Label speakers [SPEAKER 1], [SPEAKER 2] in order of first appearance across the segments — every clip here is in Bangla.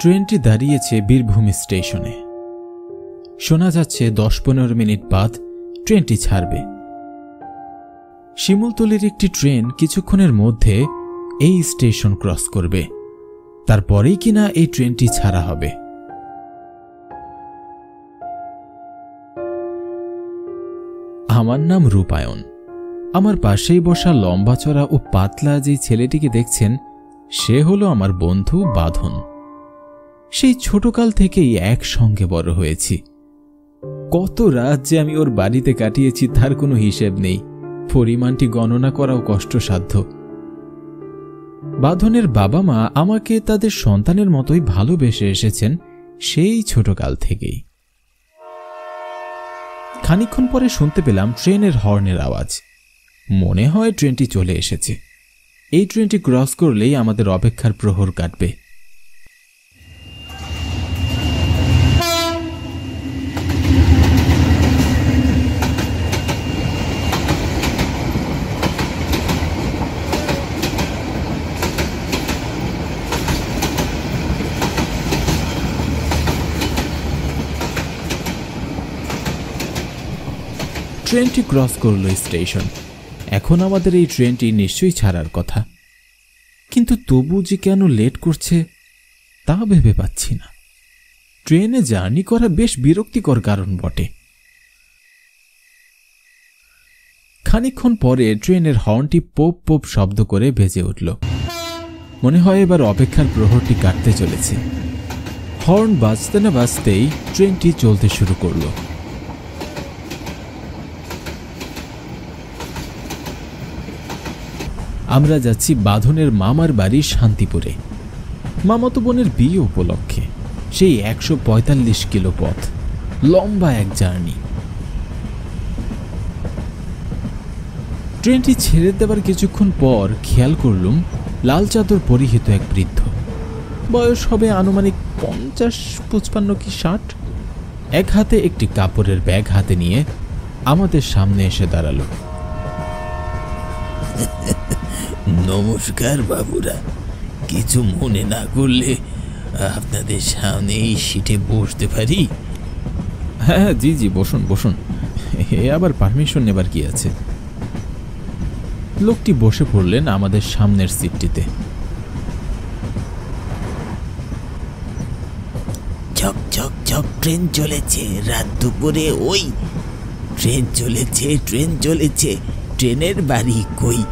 [SPEAKER 1] ট্রেনটি দাঁড়িয়েছে বীরভূম স্টেশনে। শোনা যাচ্ছে 10-15 মিনিট বাদ ট্রেনটি ছাড়বে। শিমুলতলির একটি ট্রেন কিছুক্ষণের মধ্যে এই স্টেশন ক্রস করবে, তারপরেই কিনা এই ট্রেনটি ছাড়া হবে। আমার নাম রূপায়ণ। আমার পাশেই বসা লম্বা চড়া ও পাতলা যে ছেলেটিকে দেখছেন, সে হলো আমার বন্ধু বাঁধন। সেই ছোটকাল থেকেই একসঙ্গে বড় হয়েছি। কত রাত যে আমি ওর বাড়িতে কাটিয়েছি তার কোনো হিসেব নেই, পরিমাণটি গণনা করাও কষ্টসাধ্য। বাঁধনের বাবা মা আমাকে তাদের সন্তানের মতোই ভালোবেসে এসেছেন সেই ছোটকাল থেকেই। খানিকক্ষণ পরে শুনতে পেলাম ট্রেনের হর্নের আওয়াজ। মনে হয় ট্রেনটি চলে এসেছে। এই ট্রেনটি ক্রস করলেই আমাদের অপেক্ষার প্রহর কাটবে। ট্রেনটি ক্রস করল স্টেশন। এখন আমাদের এই ট্রেনটি নিশ্চয়ই ছাড়ার কথা, কিন্তু তবু যে কেন লেট করছে তা ভেবে পাচ্ছি না। ট্রেনে জার্নি করা বেশ বিরক্তিকর কারণ বটে। খানিকক্ষণ পরে ট্রেনের হর্নটি পোপ পোপ শব্দ করে বেজে উঠল। মনে হয় এবার অপেক্ষার প্রহরটি কাটতে চলেছে। হর্ন বাজতে না বাজতেই ট্রেনটি চলতে শুরু করল। আমরা যাচ্ছি বাঁধনের মামার বাড়ি শান্তিপুরে, মামাতো বোনের বিয়ে উপলক্ষে। সেই 145 কিলো পথ, লম্বা এক জার্নি। ট্রেনটি ছেড়ে দেবার কিছুক্ষণ পর খেয়াল করলুম লাল চাদর পরিহিত এক বৃদ্ধ, বয়স হবে আনুমানিক 50-55 কি 60, এক হাতে একটি কাপড়ের ব্যাগ হাতে নিয়ে আমাদের সামনে এসে দাঁড়ালো।
[SPEAKER 2] নমস্কার বাবুরা, কিছু মনে না করলে আপনাদের সামনে এই সিটে বসতে পারি?
[SPEAKER 1] হ্যাঁ জি জি, বসুন বসুন, এ আবার পারমিশন নেবার কি আছে। লোকটি বসে পড়লেন আমাদের সামনের সিটটিতে।
[SPEAKER 2] ঝক ঝক ঝক ট্রেন চলেছে রাত দুপুরে, ওই ট্রেন চলেছে, ট্রেন চলেছে, ট্রেনের বাড়ি কই?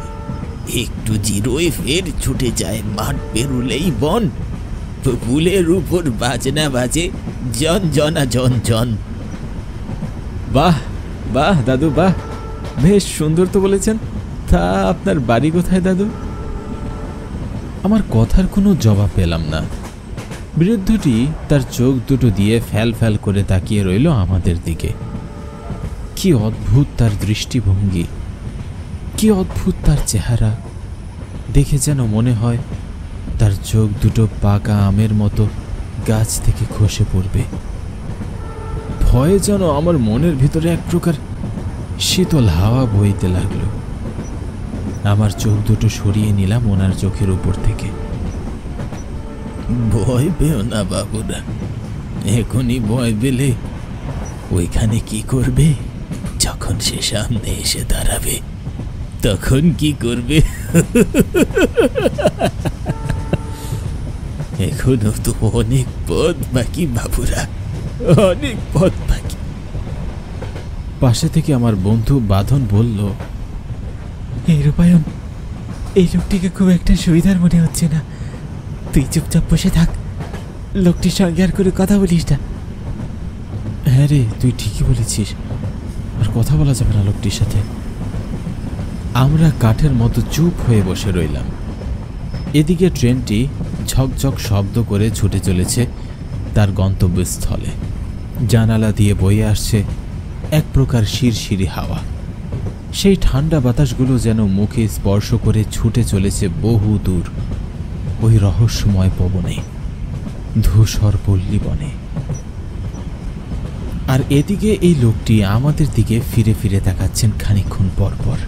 [SPEAKER 2] একটু জিরোয় ফের ছুটে যায়, মাঠ পেরুলেই বন, পুলের উপর বাজনা বাজে, জন জনা জন জন।
[SPEAKER 1] বাহ বাহ দাদু বাহ, বেশ সুন্দর তো বলেছেন। তা আপনার বাড়ি কোথায় দাদু? আমার কথার কোনো জবাব পেলাম না। বৃদ্ধটি তার চোখ দুটো দিয়ে ফ্যাল ফ্যাল করে তাকিয়ে রইল আমাদের দিকে। কি অদ্ভুত তার দৃষ্টিভঙ্গি, কি অদ্ভুত তার চেহারা। দেখে যেন মনে হয় তার চোখ দুটো পাকা আমের মতো গাছ থেকে খসে পড়বে। ভয়ে যেন আমার মনের ভিতরে এক প্রকার শীতল হাওয়া বইতে লাগলো। আমার চোখ দুটো সরিয়ে নিলাম ওনার চোখের উপর থেকে।
[SPEAKER 2] ভয় পেও না বাবুরা, এখনই ভয় পেলে ওইখানে কি করবে? যখন সে সামনে এসে দাঁড়াবে তখন কি করবে? এখনো তো অনেক পথ বাকি বাবুরা, অনেক পথ বাকি।
[SPEAKER 1] পাশে থেকে আমার বন্ধু বাঁধন বলল,
[SPEAKER 3] এই রূপায়ণ, এই লোকটিকে খুব একটা সুবিধার মনে হচ্ছে না। তুই চুপচাপ বসে থাক, লোকটির সঙ্গে আর করে কথা বলিস না।
[SPEAKER 1] হ্যাঁ রে, তুই ঠিকই বলেছিস, আর কথা বলা যাবে না লোকটির সাথে। আমরা কাঠের মতো চুপ হয়ে বসে রইলাম। এদিকে ট্রেনটি ঝকঝক শব্দ করে ছুটে চলেছে তার গন্তব্যস্থলে। জানালা দিয়ে বয়ে আসছে এক প্রকার শিরশিরি হাওয়া। সেই ঠান্ডা বাতাসগুলো যেন মুখে স্পর্শ করে ছুটে চলেছে বহু দূর ওই রহস্যময় পবনে, ধূসর পল্লী বনে। আর এদিকে এই লোকটি আমাদের দিকে ফিরে ফিরে তাকাচ্ছেন খানিকক্ষণ পর পর।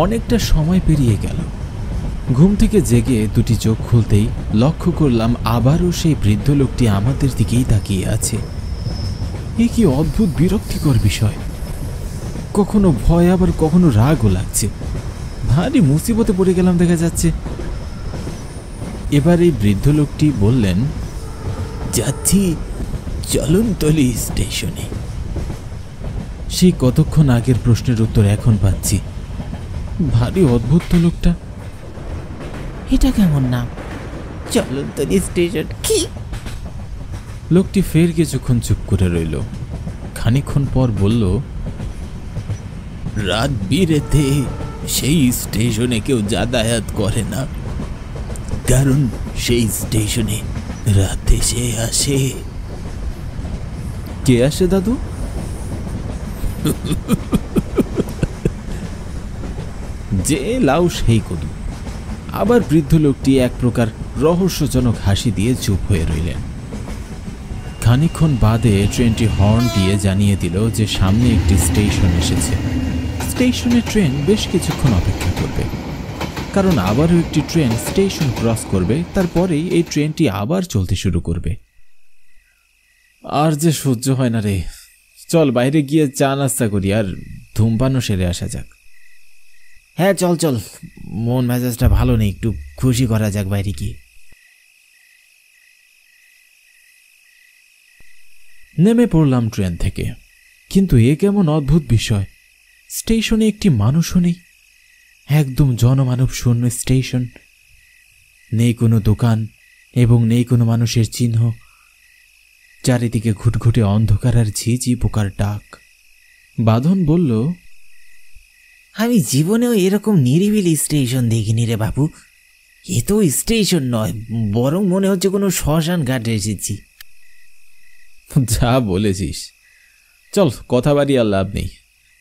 [SPEAKER 1] অনেকটা সময় পেরিয়ে গেল। ঘুম থেকে জেগে দুটি চোখ খুলতেই লক্ষ্য করলাম আবারও সেই বৃদ্ধ লোকটি আমাদের দিকেই তাকিয়ে আছে। এ কি অদ্ভুত বিরক্তিকর বিষয়! কখনো ভয় আবার কখনো রাগও লাগছে। ভারী মুসিবতে পড়ে গেলাম দেখা যাচ্ছে। এবার এই বৃদ্ধ লোকটি বললেন,
[SPEAKER 2] যাচ্ছি চলনতলি স্টেশনে।
[SPEAKER 1] সেই কতক্ষণ আগের প্রশ্নের উত্তর এখন পাচ্ছি। ভারী অদ্ভুত তো লোকটা।
[SPEAKER 3] এটা কেমন নাম?
[SPEAKER 2] চলনতলি স্টেশন কি?
[SPEAKER 1] লোকটি ফের কিছুক্ষণ চুপ করে রইল। খানিকক্ষণ পর বলল,
[SPEAKER 2] রাত বিরেতে সেই স্টেশনে কেউ যাতায়াত করে না, কারণ সেই স্টেশনে রাতে সে আসে।
[SPEAKER 1] কে আসে দাদু? যে লাউ সেই কদু। আবার বৃদ্ধ লোকটি এক প্রকার রহস্যজনক হাসি দিয়ে চুপ হয়ে রইলেন। খানিকক্ষণ বাদে ট্রেনটি হর্ন দিয়ে জানিয়ে দিল যে সামনে একটি স্টেশন এসেছে। স্টেশনে ট্রেন বেশ কিছুক্ষণ অপেক্ষা করবে, কারণ আবারও একটি ট্রেন স্টেশন ক্রস করবে, তারপরেই এই ট্রেনটি আবার চলতে শুরু করবে। আর যে সহ্য হয় না রে। চল বাইরে গিয়ে চা নাস্তা করি আর ধূমপানও সেরে আসা যাক।
[SPEAKER 2] হ্যাঁ চল চল, মন মেজাজটা ভালো নেই, একটু খুশি করা যাক বাইরে গিয়ে।
[SPEAKER 1] নেমে পড়লাম ট্রেন থেকে। কিন্তু এ কেমন অদ্ভুত বিষয়! স্টেশনে একটি মানুষও নেই। একদম জনমানব শূন্য স্টেশন। নেই কোনো দোকান এবং নেই কোনো মানুষের চিহ্ন। চারিদিকে ঘুটঘুটে অন্ধকার আর ঝিঝি পোকার ডাক। বাঁধন বলল,
[SPEAKER 2] আমি জীবনেও এরকম নিরিবিলি স্টেশন দেখিনি রে বাবু। এ তো স্টেশন নয়, বরং মনে হচ্ছে কোনো শ্মশান ঘাটে এসেছি।
[SPEAKER 1] যা বলেছিস। চল, কথা বাড়ি আর লাভ নেই।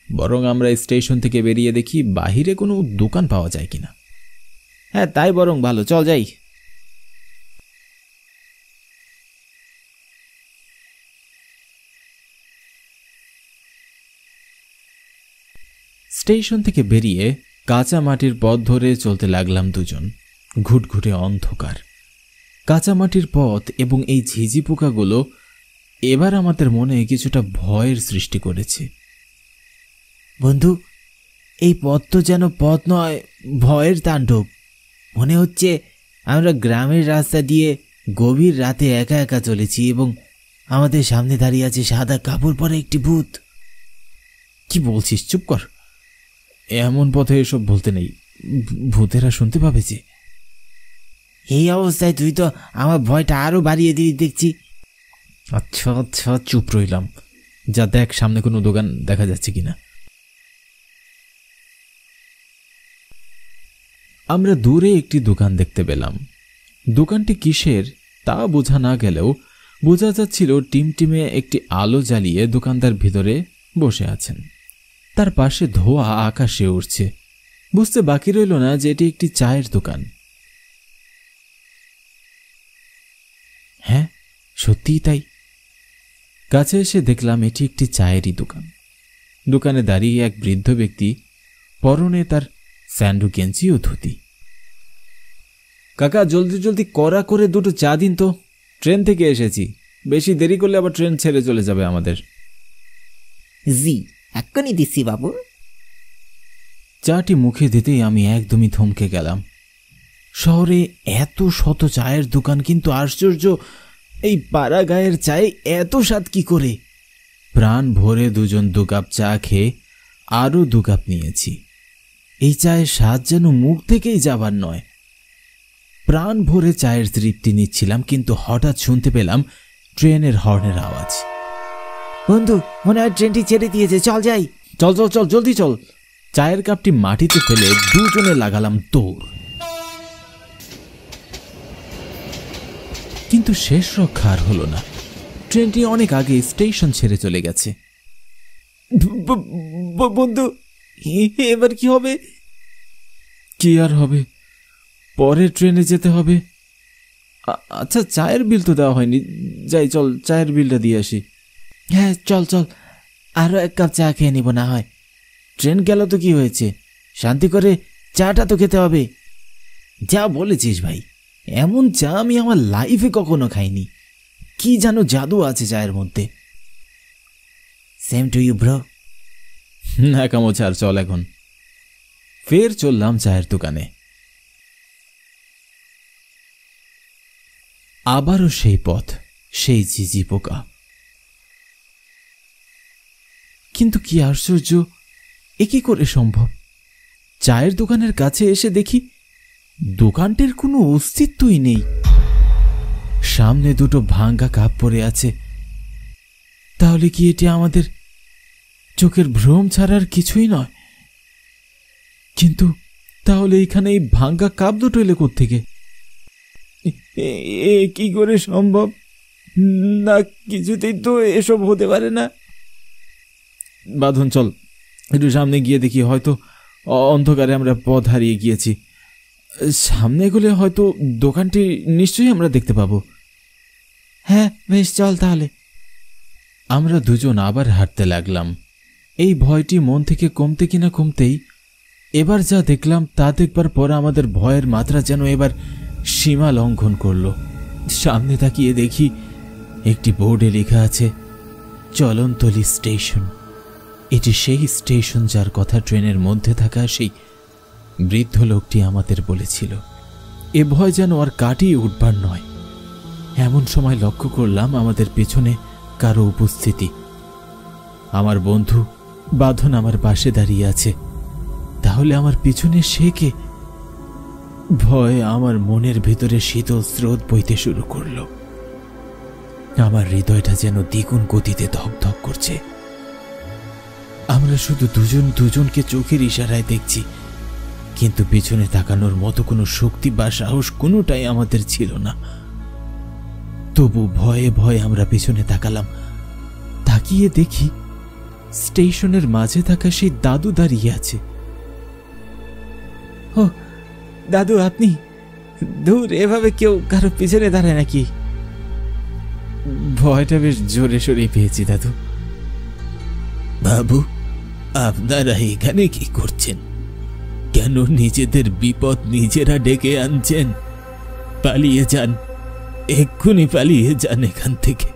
[SPEAKER 1] বরং আমরা স্টেশন থেকে বেরিয়ে দেখি বাহিরে কোনো দোকান পাওয়া যায় কিনা।
[SPEAKER 2] হ্যাঁ তাই বরং ভালো, চল যাই।
[SPEAKER 1] স্টেশন থেকে বেরিয়ে কাঁচা মাটির পথ ধরে চলতে লাগলাম দুজন। ঘুটঘুটে অন্ধকার, কাঁচা মাটির পথ এবং এই ঝিঝি পোকাগুলো এবার আমাদের মনে কিছুটা ভয়ের সৃষ্টি করেছে।
[SPEAKER 2] বন্ধু, এই পথ তো যেন পথ নয়, ভয়ের তাণ্ডব। মনে হচ্ছে আমরা গ্রামের রাস্তা দিয়ে গভীর রাতে একা একা চলেছি এবং আমাদের সামনে দাঁড়িয়ে আছে সাদা কাপড় পরা একটি ভূত।
[SPEAKER 1] কি বলছিস? চুপ কর। এমন পথে এসব বলতে নেই, ভূতেরা শুনতে পাবে যে।
[SPEAKER 2] এই অবস্থায় তুই তো আমার ভয়টা আরো বাড়িয়ে দিয়ে দেখছি।
[SPEAKER 1] আচ্ছা আচ্ছা, চুপ রইলাম। যা দেখ সামনে কোনো দোকান দেখা যাচ্ছে কিনা। আমরা দূরে একটি দোকান দেখতে পেলাম। দোকানটি কিসের তা বোঝা না গেলেও বোঝা যাচ্ছিল টিমটিমে একটি আলো জ্বালিয়ে দোকানদার ভিতরে বসে আছেন। তার পাশে ধোঁয়া আকাশে উঠছে। বুঝতে বাকি রইল না যে এটি একটি চায়ের দোকান। হ্যাঁ, সত্যিই তাই। কাছে এসে দেখলাম এটি একটি চায়েরই দোকান। দোকানে দাঁড়িয়ে এক বৃদ্ধ ব্যক্তি, পরনে তার স্যান্ডো গেঞ্জি ও ধুতি। কাকা, জলদি জলদি কড়া করে দুটো চা দিন তো। ট্রেন থেকে এসেছি, বেশি দেরি করলে আবার ট্রেন ছেড়ে চলে যাবে আমাদের।
[SPEAKER 2] জি, এক্ষুনি দিচ্ছি বাবু।
[SPEAKER 1] চাটি মুখে দিতেই আমি একদমই থমকে গেলাম। শহরে এত শত চায়ের দোকান, কিন্তু আশ্চর্য, এই পাড়া গায়ের চায়ে এত স্বাদ কি করে! প্রাণ ভরে দুজন 2 কাপ চা খেয়ে আরও 2 কাপ নিয়েছি। এই চায়ের স্বাদ যেন মুখ থেকেই যাবার নয়। প্রাণ ভরে চায়ের তৃপ্তি নিচ্ছিলাম, কিন্তু হঠাৎ শুনতে পেলাম ট্রেনের হর্নের আওয়াজ।
[SPEAKER 2] বন্ধু, মনে হয় ট্রেনটি ছেড়ে দিয়েছে, চল যাই।
[SPEAKER 1] চল চল চল, জলদি চল। চায়ের কাপটি মাটিতে ফেলে দুজনে লাগালাম দৌড়। কিন্তু শেষ রক্ষা আর হলো না। ট্রেনটি অনেক আগে স্টেশন ছেড়ে চলে গেছে।
[SPEAKER 2] বন্ধু, এবার কি হবে?
[SPEAKER 1] কি আর হবে, পরে ট্রেনে যেতে হবে। আচ্ছা, চায়ের বিল তো দেওয়া হয়নি। যাই, চল চায়ের বিলটা দিয়ে আসি।
[SPEAKER 2] হ্যাঁ চল চল, আরো 1 কাপ চা খেয়ে নিব না হয়। ট্রেন গেল তো কি হয়েছে, শান্তি করে চাটা তো খেতে হবে। যা বলেছিস ভাই, এমন চা আমি আমার লাইফে কখনো খাইনি। কি যেন জাদু আছে চায়ের মধ্যে। Same to you bro.
[SPEAKER 1] না কামো ছাড়, চল এখন। ফের চললাম চায়ের দোকানে। আবারও সেই পথ, সেই ঝিঝি পোকা। কিন্তু কি আশ্চর্য, এ কি করে সম্ভব? চায়ের দোকানের কাছে এসে দেখি দোকানটির কোনো অস্তিত্বই নেই। সামনে দুটো ভাঙ্গা কাপ পড়ে আছে। তাহলে কি এটি আমাদের চোখের ভ্রম ছাড়ার কিছুই নয়? কিন্তু তাহলে এখানে এই ভাঙ্গা কাপ দুটো এলে কোত্থেকে? এ কি করে সম্ভব? না, কিছুতেই তো এসব হতে পারে না। বাঁধন, চল একটু সামনে গিয়ে দেখি, হয়তো অন্ধকারে আমরা পথ হারিয়ে গিয়েছি। সামনে গেলে হয়তো দোকানটি নিশ্চয়ই আমরা দেখতে পাবো।
[SPEAKER 3] হ্যাঁ বেশ, চল তাহলে।
[SPEAKER 1] আমরা দুজন আবার হাঁটতে লাগলাম। এই ভয়টি মন থেকে কমতে কিনা কমতেই এবার যা দেখলাম তা দেখবার পর আমাদের ভয়ের মাত্রা যেন এবার সীমা লঙ্ঘন করল। সামনে তাকিয়ে দেখি একটি বোর্ডে লেখা আছে চলনতলি স্টেশন। এটি সেই স্টেশন যার কথা ট্রেনের মধ্যে থাকা সেই বৃদ্ধ লোকটি আমাদের বলেছিল। এ ভয় যেন আর কাটিয়ে উঠবার নয়। এমন সময় লক্ষ্য করলাম আমাদের পেছনে কারো উপস্থিতি। আমার বন্ধু বাঁধন আমার পাশে দাঁড়িয়ে আছে। তাহলে আমার পিছনে সে কে? ভয় আমার মনের ভেতরে শীতল স্রোত বইতে শুরু করল। আমার হৃদয়টা যেন দ্বিগুণ গতিতে ধকধক করছে। আমরা শুধু দুজনকে চোখের ইশারায় দেখছি, কিন্তু পিছনে তাকানোর মতো কোনো শক্তি বা সাহস কোনোটাই আমাদের ছিল না। তবু ভয়ে ভয়ে আমরা পিছনে তাকালাম। তাকিয়ে দেখি স্টেশনের মাঝে থাকা সেই দাদু দাঁড়িয়ে আছে।
[SPEAKER 3] ও দাদু, আপনি? দূর, এভাবে কেউ কারো পিছনে দাঁড়ায় নাকি?
[SPEAKER 1] ভয়টা বেশ জোরে সরে পেয়েছি দাদু।
[SPEAKER 2] বাবু, আপনারা এখানে কি করছেন? কেন নিজেদের বিপদ নিজেরা ডেকে আনছেন? পালিয়ে যান, এক্ষুনি পালিয়ে যান এখান থেকে।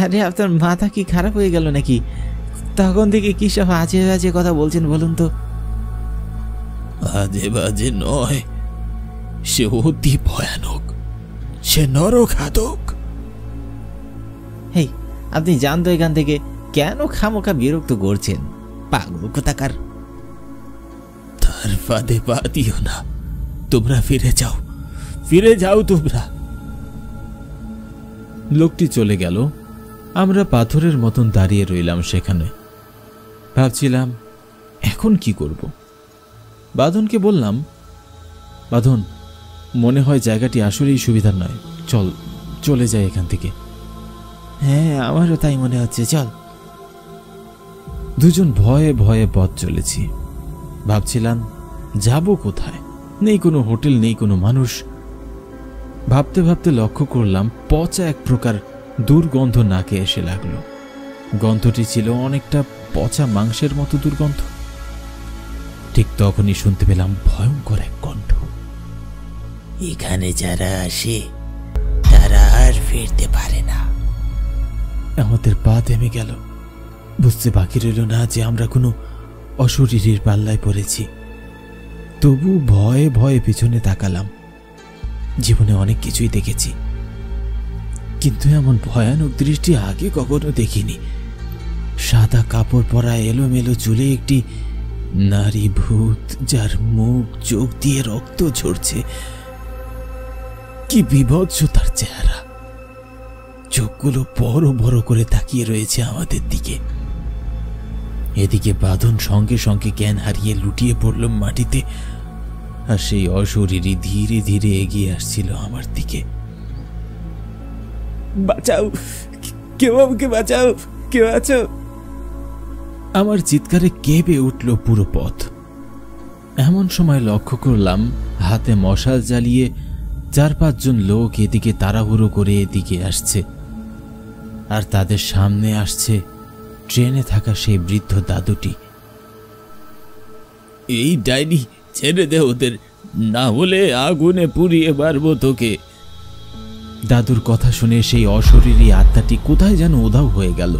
[SPEAKER 3] আরে আপনার মাথা কি খারাপ হয়ে গেল নাকি? তখন থেকে কি সব আজে বাজে কথা বলছেন বলুন তো?
[SPEAKER 2] আজে বাজে নয়, সে অতি ভয়ানক, সে নরঘাতক।
[SPEAKER 3] হেই, আপনি যান তো এখান থেকে। কেন খামোখা বিরক্ত করছেন? পাগল কোথাকার।
[SPEAKER 2] তার ফাঁদে পা দিও না, তোমরা ফিরে যাও, ফিরে যাও তোমরা।
[SPEAKER 1] লোকটি চলে গেল। আমরা পাথরের মতন দাঁড়িয়ে রইলাম সেখানে। ভাবছিলাম এখন কি করব। বাঁধনকে বললাম, বাঁধন, মনে হয় জায়গাটি আসলেই সুবিধার নয়, চল চলে যাই এখান থেকে।
[SPEAKER 3] হ্যাঁ, আমারও তাই মনে হচ্ছে, চল।
[SPEAKER 1] দুজন ভয়ে ভয়ে পথ চলেছি। ভাবছিলাম যাব কোথায়? নেই কোনো হোটেল, নেই কোনো মানুষ। ভাবতে ভাবতে লক্ষ্য করলাম পচা এক প্রকার দুর্গন্ধ নাকে এসে লাগলো। গন্ধটি ছিল অনেকটা পচা মাংসের মতো দুর্গন্ধ। ঠিক তখনই শুনতে পেলাম ভয়ঙ্কর এক কণ্ঠ।
[SPEAKER 2] এখানে যারা আসে তারা আর ফিরতে পারে না।
[SPEAKER 1] আমাদের পা থেমে গেল। বুঝতে বাকি রইল না যে আমরা কোনো অশরীরীর পাল্লায় পড়েছি। তবু ভয়ে ভয়ে পিছনে তাকালাম। জীবনে অনেক কিছুই দেখেছি, কিন্তু এমন ভয়ানক দৃষ্টি আগে কখনো দেখিনি। সাদা কাপড় পরা এলোমেলো চুলে একটি নারী ভূত, যার মুখ চোখ দিয়ে রক্ত ঝরছে। কি বিভৎস তার চেহারা! চোখগুলো বড় বড় করে তাকিয়ে রয়েছে আমাদের দিকে। এদিকে বাঁধন সঙ্গে সঙ্গে জ্ঞান হারিয়ে লুটিয়ে পড়ল মাটিতে, আর সেই অশরীরী ধীরে ধীরে এগিয়ে আসছিল আমার দিকে।
[SPEAKER 3] বাঁচাও, কেউ আমাকে বাঁচাও, কেউ আছো?
[SPEAKER 1] আমার চিৎকারে কেঁপে উঠল পুরো পথ। এমন সময় লক্ষ্য করলাম হাতে মশাল জ্বালিয়ে 4-5 জন লোক এদিকে তাড়াহুড়ো করে এদিকে আসছে, আর তাদের সামনে আসছে ট্রেনে থাকা সেই বৃদ্ধ দাদুটি।
[SPEAKER 2] এই ডাইনি, ছেড়ে দে ওদের, না হলে আগুনে পুড়িয়ে পারবো তোকে।
[SPEAKER 1] দাদুর কথা শুনে সেই অশরীরী আত্মাটি কোথায় যেন উধাও হয়ে গেল।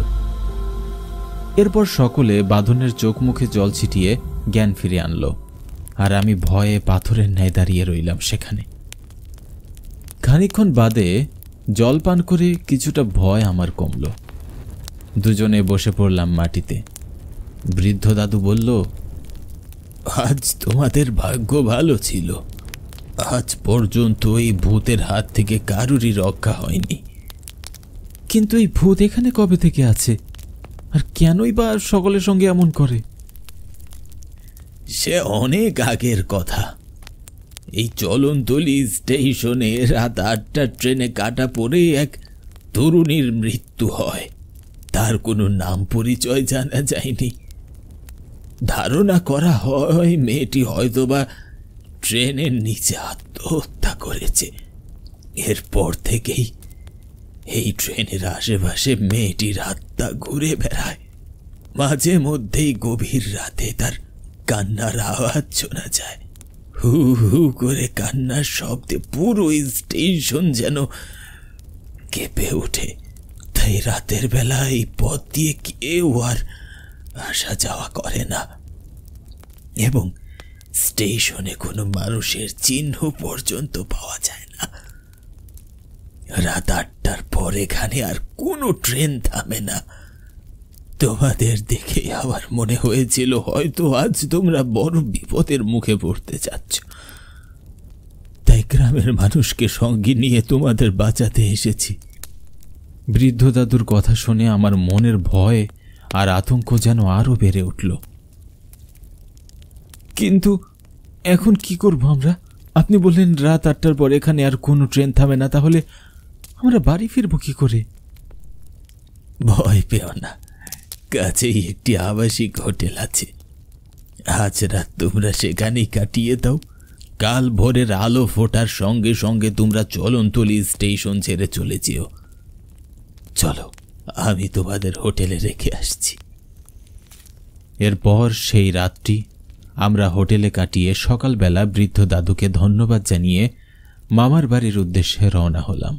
[SPEAKER 1] এরপর সকলে বাঁধনের চোখ মুখে জল ছিটিয়ে জ্ঞান ফিরে আনলো, আর আমি ভয়ে পাথরের ন্যায় দাঁড়িয়ে রইলাম সেখানে। খানিকক্ষণ বাদে জল পান করে কিছুটা ভয় আমার কমল। দুজনে বসে পড়লাম মাটিতে। বৃদ্ধ দাদু বলল,
[SPEAKER 2] আজ তোমাদের ভাগ্য ভালো ছিল। আজ পর্যন্ত এই ভূতের হাত থেকে কারুরই রক্ষা হয়নি।
[SPEAKER 1] কিন্তু এই ভূত এখানে কবে থেকে আছে, আর কেনই বা সকলের সঙ্গে এমন করে?
[SPEAKER 2] সে অনেক আগের কথা। এই চলনতলি স্টেশনে রাত 8টার ট্রেনে কাটা পড়ে এক তরুণীর মৃত্যু হয়। তার কোনো নাম পরিচয় জানা যায়নি। ধারণা করা হয় মেয়েটি হয়তোবা ট্রেনের নিচে আত্মহত্যা করেছে। এরপর থেকেই এই ট্রেনের আশেপাশে মেয়েটির আত্মা ঘুরে বেড়ায়। মাঝে মধ্যেই গভীর রাতে তার কান্নার আওয়াজ শোনা যায়। হু হু করে কান্নার শব্দে পুরো স্টেশন যেন কেঁপে ওঠে। তাই রাতের বেলা এই পথ দিয়ে কেউ আর আসা যাওয়া করে না, এবং স্টেশনে কোনো মানুষের চিহ্ন পর্যন্ত পাওয়া যায় না। রাত 8টার পর এখানে আর কোনো ট্রেন থামে না। তোমাদের দেখে আমার মনে হয়েছিল হয়তো আজ তোমরা বড় বিপদের মুখে পড়তে যাচ্ছ, তাই গ্রামের মানুষকে সঙ্গে নিয়ে তোমাদের বাঁচাতে এসেছি।
[SPEAKER 1] বৃদ্ধ দাদুর কথা শুনে আমার মনের ভয় আর আতঙ্ক যেন আরো বেড়ে উঠল। কিন্তু এখন কি করব আমরা? আপনি বললেন রাত 8টার পর এখানে আর কোনো ট্রেন থামে না, তাহলে আমরা বাড়ি ফিরবো কি করে?
[SPEAKER 2] ভয় পেও না, কাছেই একটি আবাসিক হোটেল আছে। আজ রাত তোমরা সেখানেই কাটিয়ে দাও। কাল ভোরের আলো ফোটার সঙ্গে সঙ্গে তোমরা চলনতলি স্টেশন ছেড়ে চলে যেও। চলো, আমি তোমাদের হোটেলে রেখে আসছি।
[SPEAKER 1] এরপর সেই রাতটি আমরা হোটেলে কাটিয়ে সকালবেলা বৃদ্ধ দাদুকে ধন্যবাদ জানিয়ে মামার বাড়ির উদ্দেশ্যে রওনা হলাম।